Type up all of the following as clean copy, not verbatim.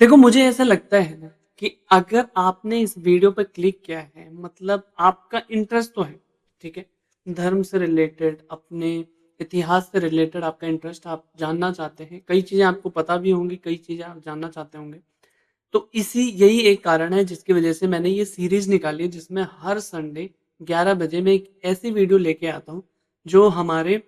देखो, मुझे ऐसा लगता है ना कि अगर आपने इस वीडियो पे क्लिक किया है, मतलब आपका इंटरेस्ट तो है, ठीक है? धर्म से रिलेटेड, अपने इतिहास से रिलेटेड आपका इंटरेस्ट, आप जानना चाहते हैं। कई चीज़ें आपको पता भी होंगी, कई चीज़ें आप जानना चाहते होंगे। तो यही एक कारण है जिसकी वजह से मैंने ये सीरीज़ निकाली है, जिसमें हर संडे 11 बजे मैं एक ऐसी वीडियो लेके आता हूँ, जो हमारे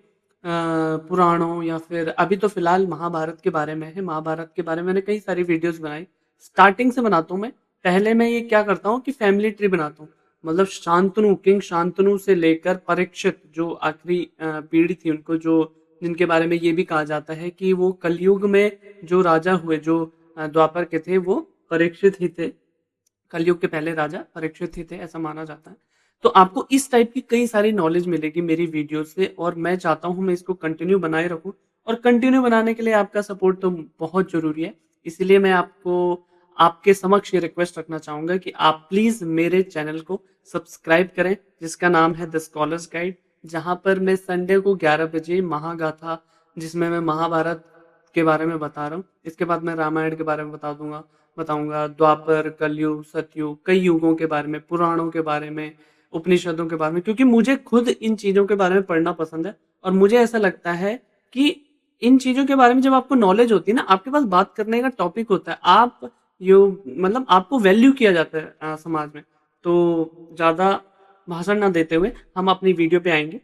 पुराणों या फिर अभी तो फ़िलहाल महाभारत के बारे में है। महाभारत के बारे में मैंने कई सारी वीडियोज़ बनाई। स्टार्टिंग से बनाता हूँ मैं। पहले मैं ये क्या करता हूँ कि फैमिली ट्री बनाता हूँ। मतलब शांतनु, किंग शांतनु से लेकर परीक्षित, जो आखिरी पीढ़ी थी उनको, जो जिनके बारे में ये भी कहा जाता है कि वो कलयुग में जो राजा हुए, जो द्वापर के थे, वो परीक्षित ही थे। कलयुग के पहले राजा परीक्षित ही थे, ऐसा माना जाता है। तो आपको इस टाइप की कई सारी नॉलेज मिलेगी मेरी वीडियो से, और मैं चाहता हूँ मैं इसको कंटिन्यू बनाए रखूँ। और कंटिन्यू बनाने के लिए आपका सपोर्ट तो बहुत ज़रूरी है। इसलिए मैं आपको आपके समक्ष ये रिक्वेस्ट रखना चाहूँगा कि आप प्लीज़ मेरे चैनल को सब्सक्राइब करें, जिसका नाम है द स्कॉलर्स गाइड, जहाँ पर मैं संडे को 11 बजे महागाथा, जिसमें मैं महाभारत के बारे में बता रहा हूँ। इसके बाद मैं रामायण के बारे में बताऊंगा, द्वापर, कलयुग, सतयुग, कई युगों के बारे में, पुराणों के बारे में, उपनिषदों के बारे में, क्योंकि मुझे खुद इन चीज़ों के बारे में पढ़ना पसंद है। और मुझे ऐसा लगता है कि इन चीज़ों के बारे में जब आपको नॉलेज होती है ना, आपके पास बात करने का टॉपिक होता है, आप यो मतलब आपको वैल्यू किया जाता है समाज में। तो ज़्यादा भाषण ना देते हुए हम अपनी वीडियो पे आएंगे।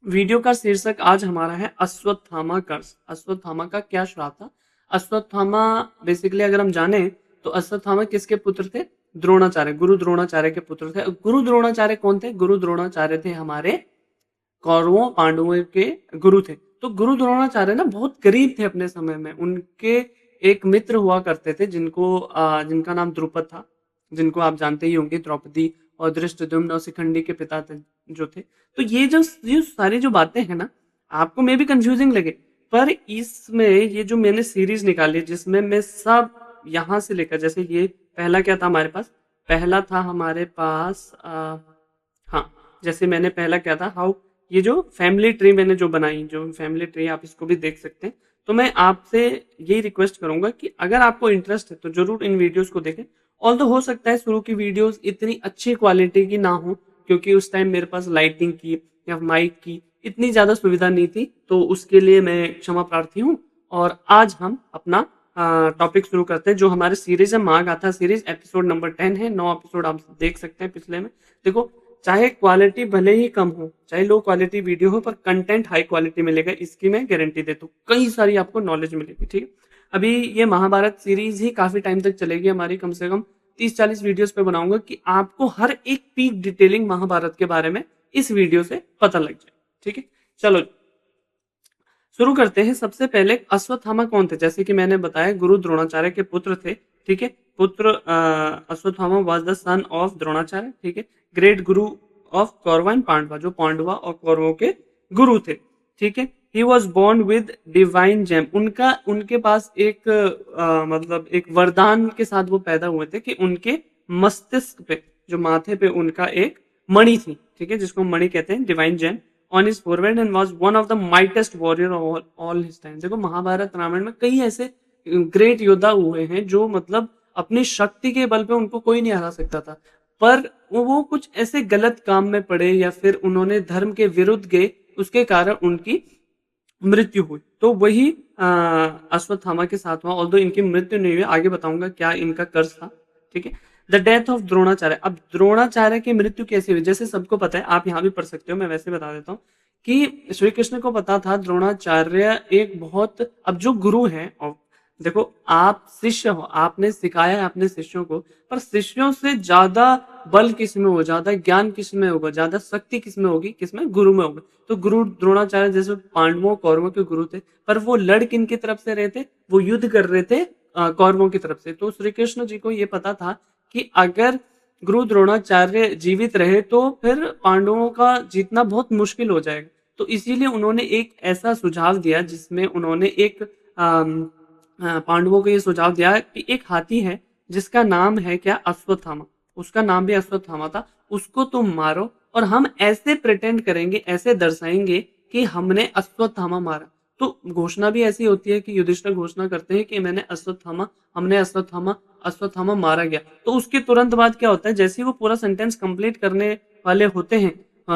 वीडियो का शीर्षक आज हमारा है अश्वत्थामा कर्ष। अश्वत्थामा का क्या श्राप था? अश्वत्थामा, बेसिकली अगर हम जाने, तो अश्वत्थामा किसके पुत्र थे? द्रोणाचार्य, गुरु द्रोणाचार्य के पुत्र थे। गुरु द्रोणाचार्य कौन थे? गुरु द्रोणाचार्य थे हमारे कौरवों पांडवों के गुरु थे। तो गुरु द्रोणाचार्य ना बहुत गरीब थे अपने समय में। उनके एक मित्र हुआ करते थे, जिनका नाम द्रुपद था, जिनको आप जानते ही होंगे, द्रौपदी और धृष्टद्युम्न और शिखंडी के पिता थे, जो थे। तो ये सारी जो बातें हैं ना, आपको मे भी कंफ्यूजिंग लगे, पर इसमें ये जो मैंने सीरीज निकाली, जिसमें मैं सब यहाँ से लेकर, जैसे ये पहला क्या था हमारे पास? पहला था हमारे पास हाँ, जैसे मैंने पहला क्या था, हाउ, ये जो फैमिली ट्री मैंने जो बनाई, जो फैमिली ट्री, आप इसको भी देख सकते हैं। तो मैं आपसे यही रिक्वेस्ट करूंगा कि अगर आपको इंटरेस्ट है तो जरूर इन वीडियोस को देखें। ऑल तो हो सकता है शुरू की वीडियोस इतनी अच्छी क्वालिटी की ना हो, क्योंकि उस टाइम मेरे पास लाइटिंग की या माइक की इतनी ज्यादा सुविधा नहीं थी, तो उसके लिए मैं क्षमा प्रार्थी हूँ। और आज हम अपना टॉपिक शुरू करते हैं, जो हमारे सीरीज है महागाथा सीरीज। एपिसोड नंबर 10 है। 9 एपिसोड आप देख सकते हैं पिछले में। देखो, चाहे क्वालिटी भले ही कम हो, चाहे लो क्वालिटी वीडियो हो, पर कंटेंट हाई क्वालिटी मिलेगा, इसकी मैं गारंटी देता हूँ। कई सारी आपको नॉलेज मिलेगी, ठीक है? अभी ये महाभारत सीरीज ही काफी टाइम तक चलेगी हमारी, कम से कम 30-40 वीडियोस पे बनाऊंगा, कि आपको हर एक पीक डिटेलिंग महाभारत के बारे में इस वीडियो से पता लग जाए, ठीक है? चलो शुरू करते हैं। सबसे पहले अश्वत्थामा कौन थे? जैसे कि मैंने बताया, गुरु द्रोणाचार्य के पुत्र थे, ठीक है? Ashwatthama was the son of Dronacharya, ठीक है? Great Guru of Kaurava and पांडवा, जो पांडवा और कौरवों के गुरु थे, ठीक है? He was born with divine gem. उनके पास एक मतलब एक वरदान के साथ वो पैदा हुए थे, कि उनके मस्तिष्क पे, जो माथे पे उनका एक मणि थी, ठीक है, जिसको मणि कहते हैं, divine gem, on his forehead, and was one of the mightiest warrior of all his time. देखो, महाभारत रामायण में कई ऐसे ग्रेट योद्धा हुए हैं, जो मतलब अपनी शक्ति के बल पे उनको कोई नहीं हरा सकता था, पर वो कुछ ऐसे गलत काम में पड़े, या फिर उन्होंने धर्म के विरुद्ध गए, उसके कारण उनकी मृत्यु हुई। तो वही अश्वत्थामा के साथ हुआ। ऑल्दो इनकी मृत्यु नहीं हुई, आगे बताऊंगा क्या इनका कर्ज था, ठीक है? The death of Dronacharya. अब द्रोणाचार्य की मृत्यु कैसे हुई? जैसे सबको पता है, आप यहाँ भी पढ़ सकते हो, मैं वैसे बता देता हूँ, कि श्री कृष्ण को पता था द्रोणाचार्य एक बहुत, अब जो गुरु है, और देखो, आप शिष्य हो, आपने सिखाया है अपने शिष्यों को, पर शिष्यों से ज्यादा बल किसमें होगा, ज्यादा ज्ञान किसमें होगा, ज्यादा शक्ति किसमें होगी? किसमें? गुरु में होगा। तो गुरु द्रोणाचार्य जैसे पांडवों कौरवों के गुरु थे, पर वो लड़ किन की तरफ से रहे थे? वो युद्ध कर रहे थे कौरवों की तरफ से। तो श्री कृष्ण जी को ये पता था कि अगर गुरु द्रोणाचार्य जीवित रहे तो फिर पांडवों का जीतना बहुत मुश्किल हो जाएगा। तो इसीलिए उन्होंने एक ऐसा सुझाव दिया, जिसमें उन्होंने एक पांडवों को ये सुझाव दिया कि एक हाथी है, जिसका नाम है क्या? अश्वत्थामा। उसका नाम भी अश्वत्थामा था। उसको तुम मारो, और हम ऐसे प्रिटेंड करेंगे, ऐसे दर्शाएंगे कि हमने अश्वत्थामा मारा। तो घोषणा भी ऐसी होती है कि युधिष्ठिर घोषणा करते हैं कि हमने अश्वत्थामा मारा गया। तो उसके तुरंत बाद क्या होता है, जैसे ही वो पूरा सेंटेंस कंप्लीट करने वाले होते हैं,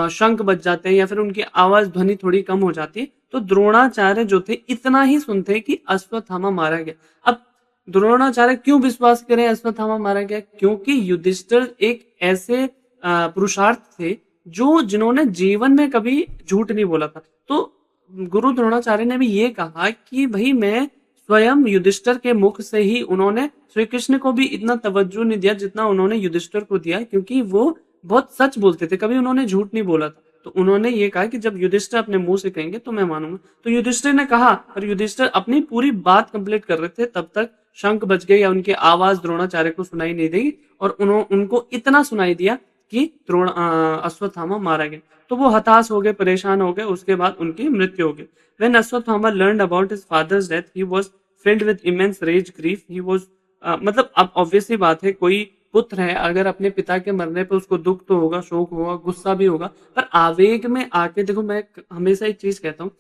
शंख बज जाते हैं या फिर उनकी आवाज ध्वनि थोड़ी कम हो जाती है, तो द्रोणाचार्य जो थे इतना ही सुनते हैं कि अश्वत्थामा मारा गया। अब द्रोणाचार्य क्यों विश्वास करें अश्वत्थामा मारा गया? क्योंकि युधिष्ठिर एक ऐसे पुरुषार्थ थे जो जिन्होंने जीवन में कभी झूठ नहीं बोला था। तो गुरु द्रोणाचार्य ने भी ये कहा कि भाई मैं स्वयं युधिष्ठिर के मुख से ही, उन्होंने श्री कृष्ण को भी इतना तवज्जो नहीं दिया जितना उन्होंने युधिष्ठिर को दिया, क्योंकि वो बहुत सच बोलते थे, कभी उन्होंने झूठ नहीं बोला था। तो उन्होंने ये कहा कि जब युधिष्ठिर अपने मुंह से कहेंगे तो मैं मानूंगा। तो युधिष्ठिर ने कहा, और युधिष्ठिर अपनी पूरी बात कंप्लीट कर रहे थे, तब तक शंख बज गए या उनकी आवाज द्रोणाचार्य को सुनाई नहीं दी, और उनको इतना सुनाई दिया कि अश्वत्थामा मारा गया। तो वो हताश हो गए, परेशान हो गए, उसके बाद उनकी मृत्यु हो गई। When Ashwatthama learned about his father's death, he was filled with immense rage, grief. He was मतलब अब ऑब्वियसली बात है, कोई पुत्र है अगर अपने पिता के मरने पर उसको दुख तो होगा, शोक होगा, गुस्सा भी होगा, पर आवेग में आके देखो, मैं हमेशा एक चीज कहता हूँ,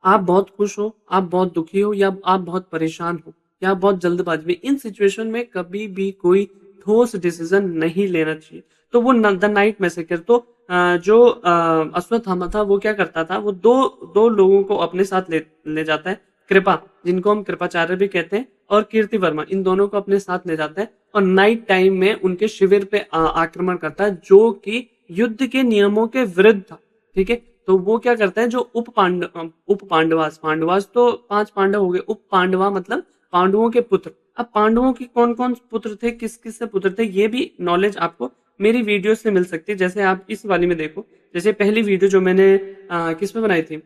आप बहुत खुश हो, आप बहुत दुखी हो, या आप बहुत परेशान हो, या आप बहुत जल्दबाजी में, इन सिचुएशन में कभी भी कोई ठोस डिसीजन नहीं लेना चाहिए। तो वो द नाइट मैसेकर, तो जो अश्वत्थामा था वो क्या करता था, वो दो दो लोगों को अपने साथ ले जाता है, कृपा, जिनको हम कृपाचार्य भी कहते हैं, और कीर्ति वर्मा, इन दोनों को अपने साथ ले जाता है, और नाइट टाइम में उनके शिविर पे आक्रमण करता है, जो कि युद्ध के नियमों के विरुद्ध था। ठीक है, तो वो क्या करता है, जो उप पांडवास तो 5 पांडव हो गए, उप पांडवा मतलब पांडवों के पुत्र। अब पांडवों के कौन कौन पुत्र थे, किस किस से पुत्र थे, ये भी नॉलेज आपको मेरी वीडियो से मिल सकती है। जैसे आप इस वाली में देखो, जैसे पहली वीडियो जो मैंने किस में बनाई थी,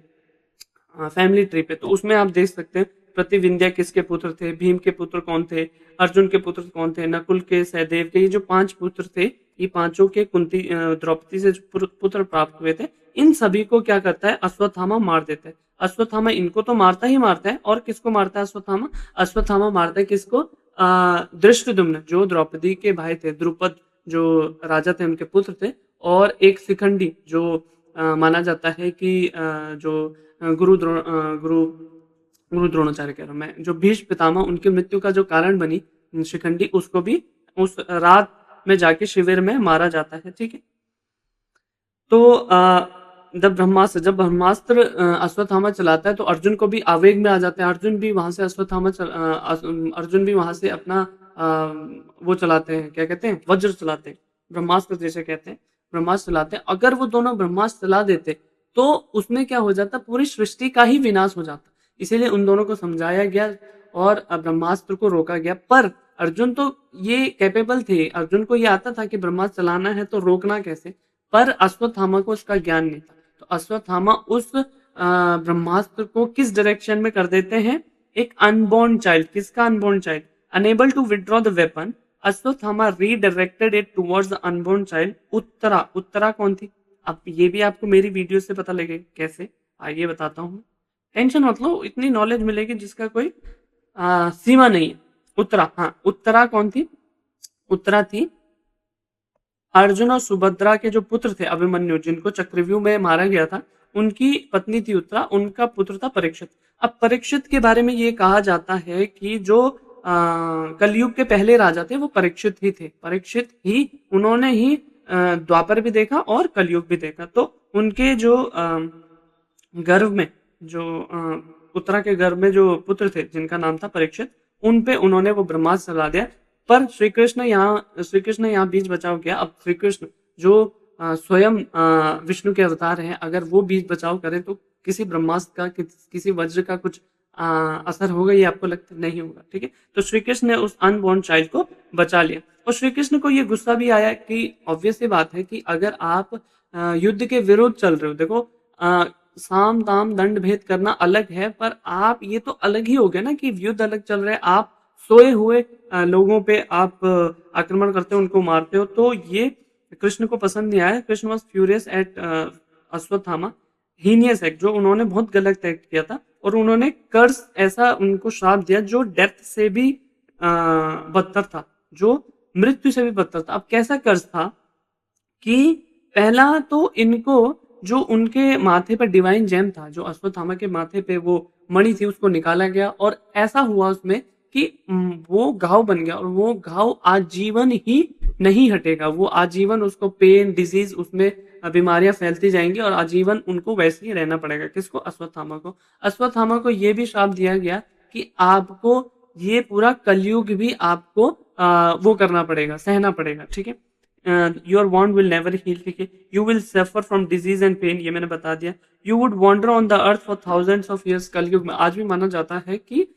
फैमिली ट्री पे, तो उसमें आप देख सकते हैं प्रतिविंध्या किसके पुत्र थे, भीम के पुत्र कौन थे, अर्जुन के पुत्र कौन थे, नकुल के, सहदेव के, ये जो 5 पुत्र थे, ये पांचों के कुंती द्रौपदी से जो पुत्र प्राप्त हुए थे, इन सभी को क्या करता है, अश्वत्थामा मार देता है। अश्वत्थामा इनको तो मारता ही मारता है, और किसको मारता है अश्वत्थामा? अश्वत्थामा मारता है किसको? धृष्टद्युम्न, जो द्रौपदी के भाई थे, द्रुपद जो राजा थे उनके पुत्र थे, और एक शिखंडी जो माना जाता है कि जो गुरु द्रोणाचार्य कह रहा हूँ मैं, जो भीष्म पितामह उनकी मृत्यु का जो कारण बनी शिखंडी, उसको भी उस रात में जाके शिविर में मारा जाता है। ठीक है, तो जब ब्रह्मास्त्र अश्वत्थामा चलाता है, तो अर्जुन को भी आवेग में आ जाता है, अर्जुन भी वहां से अर्जुन भी वहां से अपना वो चलाते हैं, क्या कहते हैं, वज्र चलाते हैं, ब्रह्मास्त्र जैसे कहते हैं, ब्रह्मास्त्र चलाते हैं। अगर वो दोनों ब्रह्मास्त्र चला देते तो उसमें क्या हो जाता, पूरी सृष्टि का ही विनाश हो जाता। इसीलिए उन दोनों को समझाया गया और ब्रह्मास्त्र को रोका गया। पर अर्जुन तो ये कैपेबल थे, अर्जुन को ये आता था कि ब्रह्मास्त्र चलाना है तो रोकना कैसे, पर अश्वत्थामा को उसका ज्ञान नहीं था। तो अश्वत्थामा उस ब्रह्मास्त्र को किस डायरेक्शन में कर देते हैं, एक अनबोर्न चाइल्ड, किसका unborn child, unable to withdraw the weapon, Ashwatthama redirected it towards the unborn child Uttara. Uttara कौन थी? अब ये भी आपको मेरी वीडियो से पता लगेगा कैसे, आइए बताता हूँ। टेंशन मत लो, इतनी नॉलेज मिलेगी जिसका कोई सीमा नहीं है। उत्तरा, हाँ, उत्तरा कौन थी? उत्तरा थी अर्जुन और सुभद्रा के जो पुत्र थे अभिमन्यु, जिनको चक्रव्यूह में मारा गया था, उनकी पत्नी थी उत्तरा, उनका पुत्र था परीक्षित। अब परीक्षित के बारे में ये कहा जाता है कि जो कलयुग के पहले राजा थे वो परीक्षित ही थे, परीक्षित ही, उन्होंने ही द्वापर भी देखा और कलयुग भी देखा। तो उनके जो गर्भ में जो उत्तरा के गर्भ में जो पुत्र थे जिनका नाम था परीक्षित, उन पे उन्होंने वो ब्रह्मास्त्र चला दिया। पर श्री कृष्ण यहाँ बीच बचाव किया। अब श्री कृष्ण जो स्वयं विष्णु के अवतार हैं, अगर वो बीच बचाव करें तो किसी ब्रह्मास्त्र का, किसी वज्र का कुछ असर होगा, ये आपको लगता नहीं होगा। ठीक है, तो श्री कृष्ण ने उस अनबोर्न चाइल्ड को बचा लिया। और श्री कृष्ण को ये गुस्सा भी आया कि ऑब्वियस सी बात है कि अगर आप युद्ध के विरुद्ध चल रहे हो, देखो साम दाम दंड भेद करना अलग है, पर आप ये तो अलग ही हो गया ना कि युद्ध अलग चल रहा है, आप सोए हुए लोगों पे आप आक्रमण करते हो, उनको मारते हो। तो ये कृष्ण को पसंद नहीं आया। Krishna was furious at Ashwatthama, heinous act, जो उन्होंने बहुत गलत एक्ट किया था, और उन्होंने कर्स ऐसा उनको श्राप दिया जो डेथ से भी बदतर था, जो मृत्यु से भी बदतर था। अब कैसा कर्ज था कि पहला तो इनको जो उनके माथे पर डिवाइन जेम था, जो अश्वत्थामा के माथे पे वो मणि थी, उसको निकाला गया और ऐसा हुआ उसमें कि वो घाव बन गया और वो घाव आजीवन ही नहीं हटेगा। वो आजीवन उसको पेन डिजीज उसमें बीमारियां फैलती जाएंगी और आजीवन उनको वैसे ही रहना पड़ेगा। किसको? अश्वत्थामा को। अश्वत्थामा को ये भी श्राप दिया गया कि आपको ये पूरा कलयुग भी आपको वो करना पड़ेगा, सहना पड़ेगा। ठीक है, your wound will never heal. ठीक है, you will suffer from disease and pain, ये मैंने बता दिया। You would wander on the earth for thousands of years, Kalyug में आज भी माना जाता है कि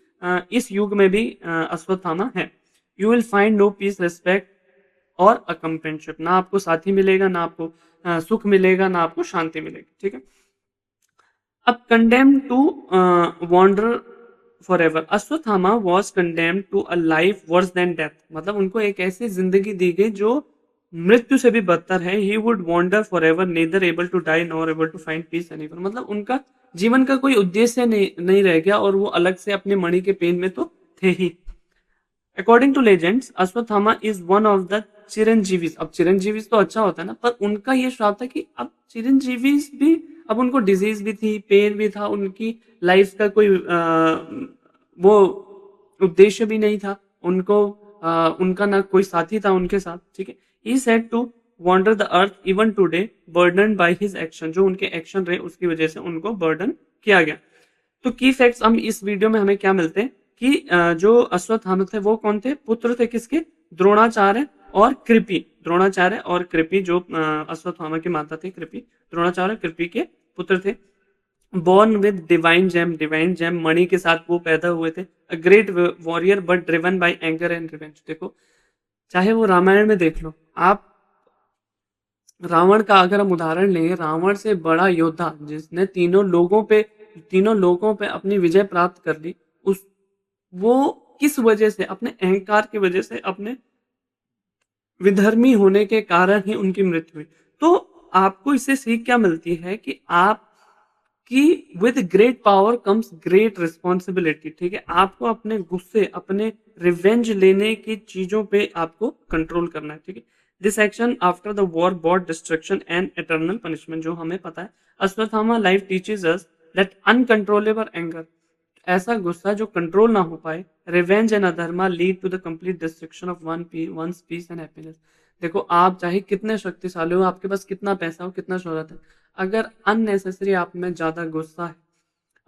इस युग में भी अश्वत्थामा है। You will find no peace, respect और अकम्पेनशिप, ना आपको साथी मिलेगा, ना आपको सुख मिलेगा, ना आपको शांति मिलेगी। ठीक है, अब condemn to wander forever. Ashwatthama was condemn to a life worse than death, मतलब उनको एक ऐसी जिंदगी दी गई जो मृत्यु से भी बदतर है। He would wander forever, neither able to die nor able to find peace anywhere, मतलब उनका जीवन का कोई उद्देश्य नहीं रह गया और वो अलग से अपने मणि के पेन में तो थे ही। According to legends, Ashwatthama is one of the Chiranjivis. अब चिरंजीवीज तो अच्छा होता है ना, पर उनका ये श्राप था कि अब चिरंजीवीज भी, अब उनको डिजीज भी थी, पेन भी था, उनकी लाइफ का कोई वो उद्देश्य भी नहीं था उनको, उनका ना कोई साथी था उनके साथ। ठीक है, he said to wander the earth even today burden by his action, जो उनके एक्शन रहे उसकी वजह से उनको बर्डन किया गया। तो की फैक्ट्स हम इस वीडियो में हमें क्या मिलते हैं कि जो अश्वत्थामा थे वो कौन थे? पुत्र थे किसके? द्रोणाचार्य और कृपि। द्रोणाचार्य और कृपि, जो अश्वत्थामा की माता थी कृपि, द्रोणाचार्य कृपि के पुत्र थे। Born with divine gem, divine gem मणि के साथ वो पैदा हुए थे। A great warrior but driven by anger and revenge. देखो, चाहे वो रामायण में देख लो आप, रावण का अगर हम उदाहरण लें, रावण से बड़ा योद्धा जिसने तीनों लोगों पे अपनी विजय प्राप्त कर ली, उस वो किस वजह से? अपने अहंकार की वजह से, अपने विधर्मी होने के कारण ही उनकी मृत्यु हुई। तो आपको इससे सीख क्या मिलती है कि आप कि with great power comes great responsibility. ठीक है, आपको अपने गुस्से, अपने रिवेंज लेने की चीजों पे आपको कंट्रोल करना है। ठीक है, this action after the war brought destruction and eternal punishment, जो हमें पता है। Ashwatthama life teaches us that uncontrollable anger, ऐसा गुस्सा जो कंट्रोल ना हो पाए, revenge and adharma lead to the complete destruction of one's peace and happiness. देखो, आप चाहे कितने शक्तिशाली हो, आपके पास कितना पैसा हो, कितना शोहरत है, अगर अननेसेसरी आप में ज्यादा गुस्सा है,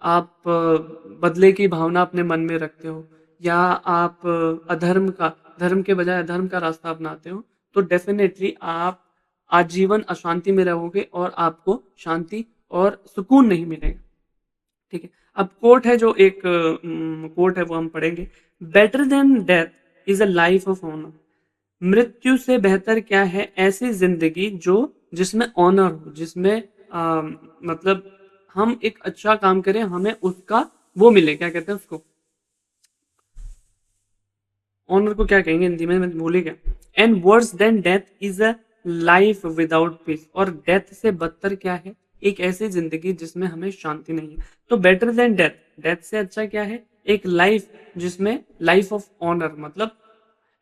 आप बदले की भावना अपने मन में रखते हो, या आप धर्म के बजाय अधर्म का रास्ता अपनाते हो, तो डेफिनेटली आप आजीवन अशांति में रहोगे और आपको शांति और सुकून नहीं मिलेगा। ठीक है, अब कोट है, जो एक कोट है वो हम पढ़ेंगे। Better than death is a life of honour, मृत्यु से बेहतर क्या है? ऐसी जिंदगी जो जिसमें ऑनर हो, जिसमें मतलब हम एक अच्छा काम करें, हमें उसका वो मिले, क्या कहते हैं उसको, ऑनर को क्या कहेंगे हिंदी में, मैं भूल ही गया। And worse than death is a life without peace, और डेथ से बदतर क्या है? एक ऐसी जिंदगी जिसमें हमें शांति नहीं है। तो बेटर देन डेथ, डेथ से अच्छा क्या है? एक लाइफ जिसमें लाइफ ऑफ ऑनर, मतलब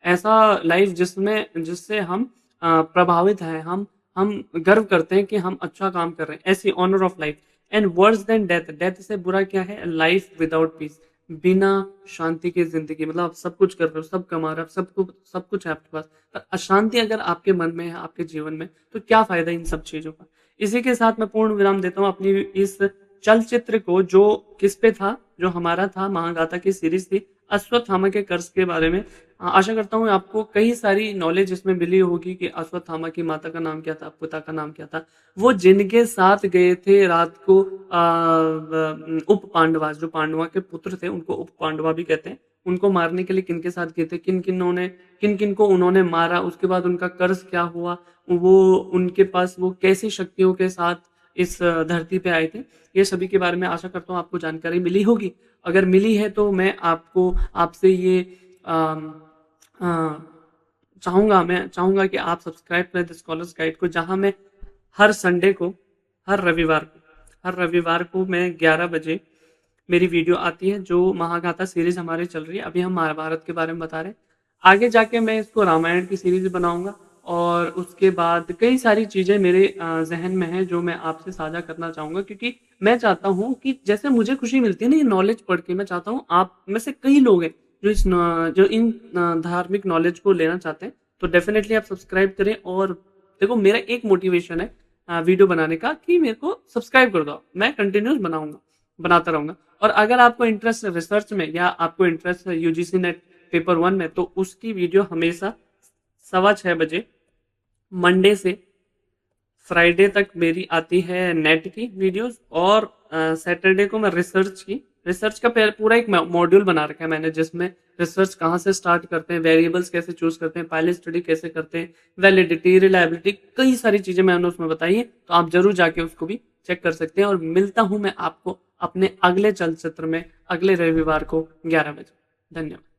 ऐसा लाइफ जिससे हम प्रभावित हैं, हम गर्व करते हैं कि हम अच्छा काम कर रहे हैं, ऐसी honour of life. And worse than death, death से बुरा क्या है? लाइफ विदाउट पीस, बिना शांति की जिंदगी, मतलब आप सब कुछ कर रहे हो, सब कमा रहे हो, सब कुछ है आपके पास, पर अशांति अगर आपके मन में है, आपके जीवन में, तो क्या फायदा इन सब चीजों का? इसी के साथ मैं पूर्ण विराम देता हूँ अपनी इस चलचित्र को, जो किस पे था, जो हमारा था महागाथा की सीरीज थी अश्वत्थामा के कर्ज के बारे में। आशा करता हूँ आपको कई सारी नॉलेज इसमें मिली होगी कि अश्वत्थामा की माता का नाम क्या था, पिता का नाम क्या था, वो जिनके साथ गए थे रात को उप पांडवा, जो पांडवा के पुत्र थे उनको उप पांडवा भी कहते हैं, उनको मारने के लिए किनके साथ गए थे, किन किन को उन्होंने मारा, उसके बाद उनका कर्ज क्या हुआ, वो उनके पास वो कैसी शक्तियों के साथ इस धरती पे आए थे, ये सभी के बारे में आशा करता हूँ आपको जानकारी मिली होगी। अगर मिली है तो मैं आपसे ये चाहूंगा कि आप सब्सक्राइब करें द स्कॉलर्स गाइड को, जहां मैं हर संडे को, हर रविवार को मैं 11 बजे मेरी वीडियो आती है, जो महागाथा सीरीज हमारी चल रही है। अभी हम महाभारत के बारे में बता रहे हैं, आगे जाके मैं इसको रामायण की सीरीज बनाऊंगा और उसके बाद कई सारी चीज़ें मेरे ज़हन में हैं जो मैं आपसे साझा करना चाहूँगा, क्योंकि मैं चाहता हूँ कि जैसे मुझे खुशी मिलती है ना ये नॉलेज पढ़ के, मैं चाहता हूँ आप में से कई लोग हैं जो इन धार्मिक नॉलेज को लेना चाहते हैं। तो डेफ़िनेटली आप सब्सक्राइब करें, और देखो मेरा एक मोटिवेशन है वीडियो बनाने का कि मेरे को सब्सक्राइब कर दो, मैं कंटिन्यूस बनाता रहूँगा। और अगर आपको इंटरेस्ट है रिसर्च में या आपको इंटरेस्ट है यूजीसी नेट पेपर 1 में, तो उसकी वीडियो हमेशा 6:15 बजे मंडे से फ्राइडे तक मेरी आती है नेट की वीडियोस, और सैटरडे को मैं रिसर्च का पूरा एक मॉड्यूल बना रखा है मैंने, जिसमें रिसर्च कहाँ से स्टार्ट करते हैं, वेरिएबल्स कैसे चूज करते हैं, पायलट स्टडी कैसे करते हैं, वैलिडिटी, रिलायबिलिटी, कई सारी चीजें मैंने उसमें बताई है। तो आप जरूर जाके उसको भी चेक कर सकते हैं। और मिलता हूं मैं आपको अपने अगले चलचित्र में अगले रविवार को 11 बजे। धन्यवाद।